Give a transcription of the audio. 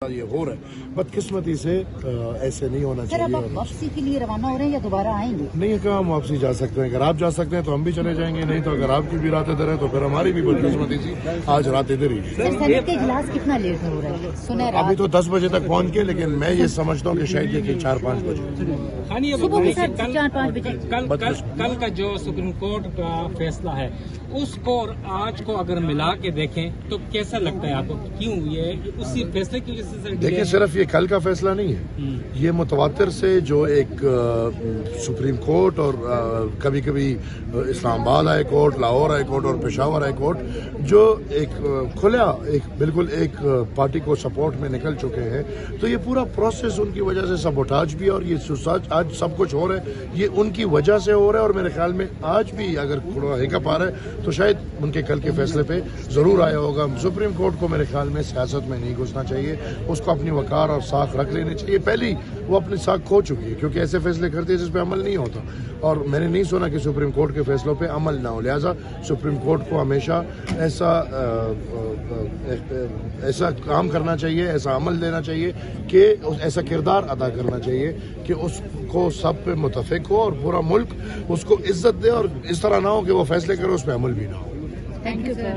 یہ ہو رہا ہے بدقسمتی سے ایسے نہیں ہونا سر اب آپ واپسی کے لیے روانہ ہو رہے ہیں یا دوبارہ آئیں گے؟ نہیں کہاں ہم واپسی جا سکتے ہیں، اگر آپ جا سکتے ہیں تو ہم بھی چلے جائیں گے، نہیں تو اگر آپ کی بھی رات ادھر ہے تو پھر ہماری بھی بدقسمتی تھی آج رات ادھر ہی۔ سر سینٹ کے اجلاس کتنا لیٹ ہو رہا ہے؟ سنیں ابھی تو 10 بجے تک پہنچ کے، لیکن میں یہ سمجھتا ہوں کہ شاید یہ 4-5 بجے صبح کے ساتھ 4-5 بجے کل کا جو سپریم کورٹ کا فیصلہ ہے اس کو اور آج کو اگر ملا کے دیکھیں تو کیسا لگتا ہے آپ کو؟ کیوں یہ اسی فیصلے کی وجہ سے؟ دیکھیں صرف یہ کل کا فیصلہ نہیں ہے، یہ متواتر سے جو ایک سپریم کورٹ اور کبھی کبھی اسلام آباد high court, Lahore high court اور پشاور ہائی کورٹ جو ایک کھلا بالکل ایک پارٹی کو سپورٹ میں نکل چکے ہیں، تو یہ پورا پروسیس ان کی وجہ سے سبوٹاج بھی اور یہ آج سب کچھ ہو رہا ہے یہ ان کی وجہ سے ہو رہا ہے، اور میرے خیال میں آج بھی اگر تھوڑا ہکپ آ رہا ہے تو شاید ان کے کل کے فیصلے پہ ضرور آیا ہوگا۔ سپریم کورٹ کو میرے خیال میں سیاست میں نہیں گھسنا چاہیے، اس کو اپنی وقار اور ساکھ رکھ لینی چاہیے۔ پہلی وہ اپنی ساکھ کھو چکی ہے کیونکہ ایسے فیصلے کرتے ہیں جس پہ عمل نہیں ہوتا، اور میں نے نہیں سنا کہ سپریم کورٹ کے فیصلوں پہ عمل نہ ہو، لہٰذا سپریم کورٹ کو ہمیشہ ایسا کام کرنا چاہیے، ایسا عمل دینا چاہیے کہ ایسا کردار ادا کرنا چاہیے کہ اس کو سب پہ متفق ہو اور پورا ملک اس کو عزت دے، اور اس طرح نہ ہو کہ وہ فیصلے کرے اس پہ عمل بھی نہ ہو۔ Thank you sir.